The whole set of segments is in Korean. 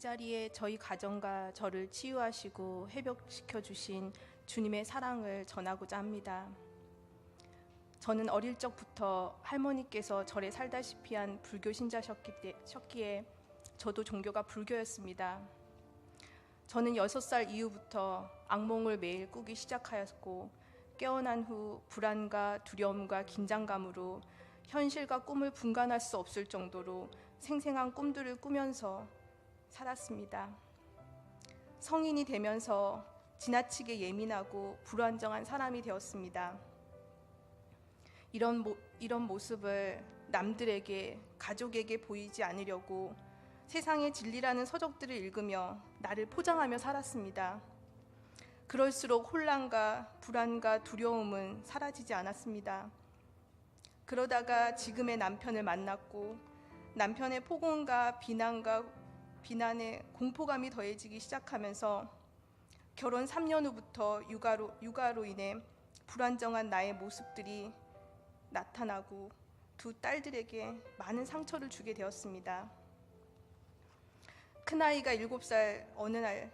자리에 저희 가정과 저를 치유하시고 회복시켜 주신 주님의 사랑을 전하고자 합니다. 저는 어릴 적부터 할머니께서 절에 살다시피 한 불교 신자셨기에 저도 종교가 불교였습니다. 저는 6살 이후부터 악몽을 매일 꾸기 시작하였고, 깨어난 후 불안과 두려움과 긴장감으로 현실과 꿈을 분간할 수 없을 정도로 생생한 꿈들을 꾸면서 살았습니다. 성인이 되면서 지나치게 예민하고 불안정한 사람이 되었습니다. 이런 모습을 남들에게, 가족에게 보이지 않으려고 세상의 진리라는 서적들을 읽으며 나를 포장하며 살았습니다. 그럴수록 혼란과 불안과 두려움은 사라지지 않았습니다. 그러다가 지금의 남편을 만났고, 남편의 폭언과 비난에 공포감이 더해지기 시작하면서 결혼 3년 후부터 육아로 인해 불안정한 나의 모습들이 나타나고 두 딸들에게 많은 상처를 주게 되었습니다. 큰아이가 7살 어느 날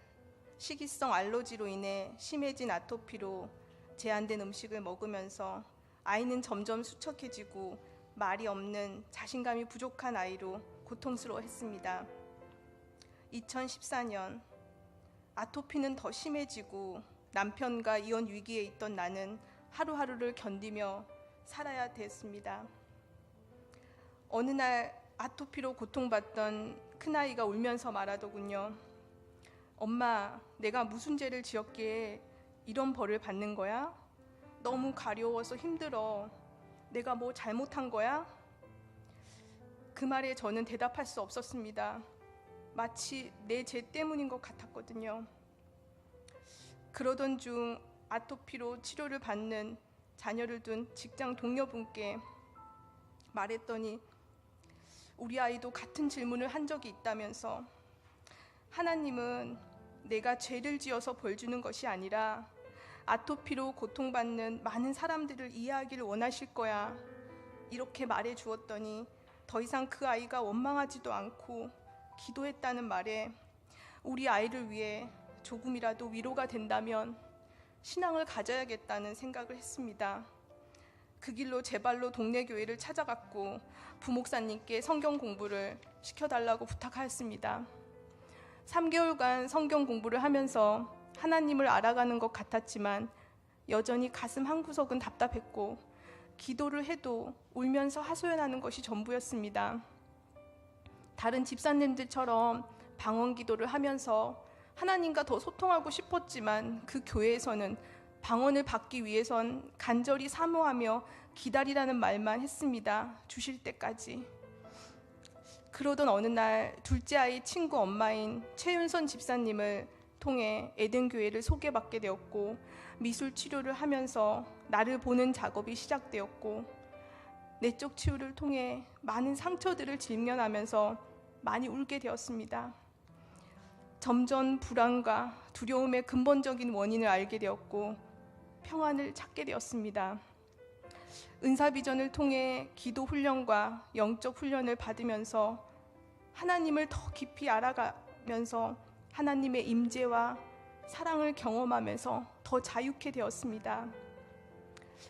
식이성 알러지로 인해 심해진 아토피로 제한된 음식을 먹으면서 아이는 점점 수척해지고 말이 없는 자신감이 부족한 아이로 고통스러워했습니다. 2014년 아토피는 더 심해지고 남편과 이혼 위기에 있던 나는 하루하루를 견디며 살아야 됐습니다. 어느 날 아토피로 고통받던 큰아이가 울면서 말하더군요. 엄마, 내가 무슨 죄를 지었기에 이런 벌을 받는 거야? 너무 가려워서 힘들어. 내가 뭐 잘못한 거야? 그 말에 저는 대답할 수 없었습니다. 마치 내 죄 때문인 것 같았거든요. 그러던 중 아토피로 치료를 받는 자녀를 둔 직장 동료분께 말했더니 우리 아이도 같은 질문을 한 적이 있다면서, 하나님은 내가 죄를 지어서 벌 주는 것이 아니라 아토피로 고통받는 많은 사람들을 이해하기를 원하실 거야, 이렇게 말해 주었더니 더 이상 그 아이가 원망하지도 않고 기도했다는 말에 우리 아이를 위해 조금이라도 위로가 된다면 신앙을 가져야겠다는 생각을 했습니다. 그 길로 제 발로 동네 교회를 찾아갔고 부목사님께 성경 공부를 시켜달라고 부탁하였습니다. 3개월간 성경 공부를 하면서 하나님을 알아가는 것 같았지만 여전히 가슴 한구석은 답답했고 기도를 해도 울면서 하소연하는 것이 전부였습니다. 다른 집사님들처럼 방언 기도를 하면서 하나님과 더 소통하고 싶었지만 그 교회에서는 방언을 받기 위해선 간절히 사모하며 기다리라는 말만 했습니다. 주실 때까지. 그러던 어느 날 둘째 아이 친구 엄마인 최윤선 집사님을 통해 에덴교회를 소개받게 되었고, 미술 치료를 하면서 나를 보는 작업이 시작되었고, 내적 치유를 통해 많은 상처들을 직면하면서 많이 울게 되었습니다. 점점 불안과 두려움의 근본적인 원인을 알게 되었고 평안을 찾게 되었습니다. 은사비전을 통해 기도 훈련과 영적 훈련을 받으면서 하나님을 더 깊이 알아가면서 하나님의 임재와 사랑을 경험하면서 더 자유케 되었습니다.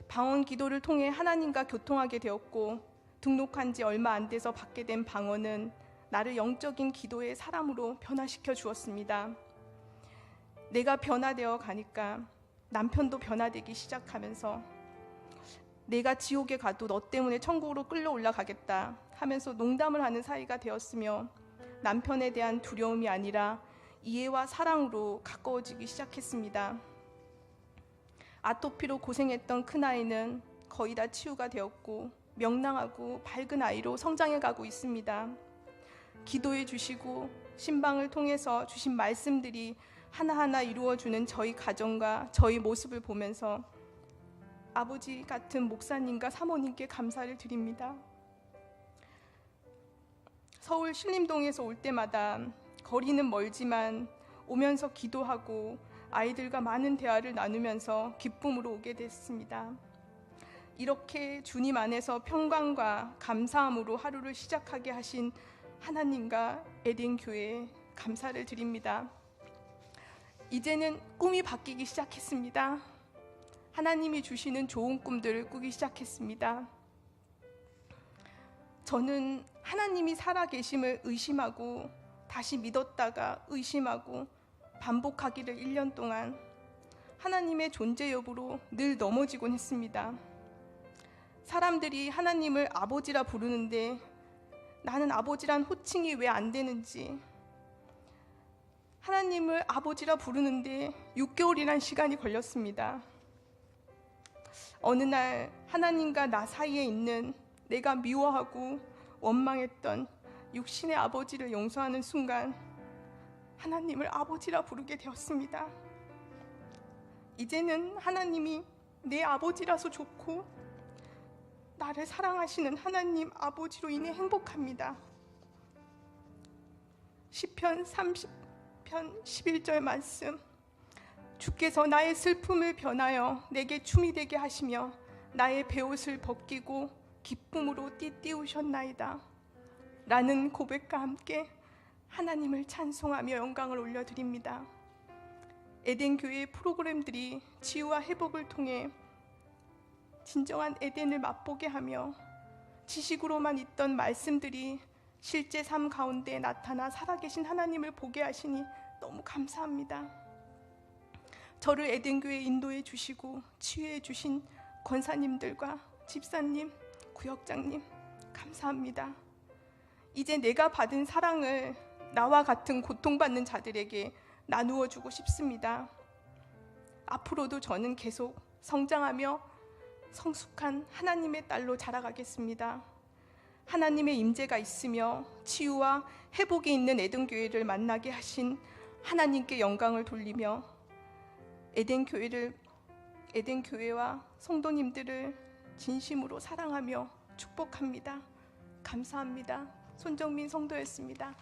방언 기도를 통해 하나님과 교통하게 되었고, 등록한 지 얼마 안 돼서 받게 된 방언은 나를 영적인 기도의 사람으로 변화시켜 주었습니다. 내가 변화되어 가니까 남편도 변화되기 시작하면서 내가 지옥에 가도 너 때문에 천국으로 끌려 올라가겠다 하면서 농담을 하는 사이가 되었으며, 남편에 대한 두려움이 아니라 이해와 사랑으로 가까워지기 시작했습니다. 아토피로 고생했던 큰아이는 거의 다 치유가 되었고 명랑하고 밝은 아이로 성장해 가고 있습니다. 기도해 주시고 신방을 통해서 주신 말씀들이 하나하나 이루어주는 저희 가정과 저희 모습을 보면서 아버지 같은 목사님과 사모님께 감사를 드립니다. 서울 신림동에서 올 때마다 거리는 멀지만 오면서 기도하고 아이들과 많은 대화를 나누면서 기쁨으로 오게 됐습니다. 이렇게 주님 안에서 평강과 감사함으로 하루를 시작하게 하신 하나님과 에덴교회 감사를 드립니다. 이제는 꿈이 바뀌기 시작했습니다. 하나님이 주시는 좋은 꿈들을 꾸기 시작했습니다. 저는 하나님이 살아계심을 의심하고 다시 믿었다가 의심하고 반복하기를 1년 동안 하나님의 존재 여부로 늘 넘어지곤 했습니다. 사람들이 하나님을 아버지라 부르는데 나는 아버지란 호칭이 왜 안 되는지, 하나님을 아버지라 부르는데 6개월이란 시간이 걸렸습니다. 어느 날 하나님과 나 사이에 있는 내가 미워하고 원망했던 육신의 아버지를 용서하는 순간 하나님을 아버지라 부르게 되었습니다. 이제는 하나님이 내 아버지라서 좋고 나를 사랑하시는 하나님 아버지로 인해 행복합니다. 시편 30편 11절 말씀, 주께서 나의 슬픔을 변하여 내게 춤이 되게 하시며 나의 베옷을 벗기고 기쁨으로 띠띠우셨나이다 라는 고백과 함께 하나님을 찬송하며 영광을 올려드립니다. 에덴교회의 프로그램들이 치유와 회복을 통해 진정한 에덴을 맛보게 하며 지식으로만 있던 말씀들이 실제 삶 가운데 나타나 살아계신 하나님을 보게 하시니 너무 감사합니다. 저를 에덴교회에 인도해 주시고 치유해 주신 권사님들과 집사님, 구역장님 감사합니다. 이제 내가 받은 사랑을 나와 같은 고통받는 자들에게 나누어 주고 싶습니다. 앞으로도 저는 계속 성장하며 성숙한 하나님의 딸로 자라가겠습니다. 하나님의 임재가 있으며 치유와 회복이 있는 에덴교회를 만나게 하신 하나님께 영광을 돌리며 에덴교회와 성도님들을 진심으로 사랑하며 축복합니다. 감사합니다. 손정민 성도였습니다.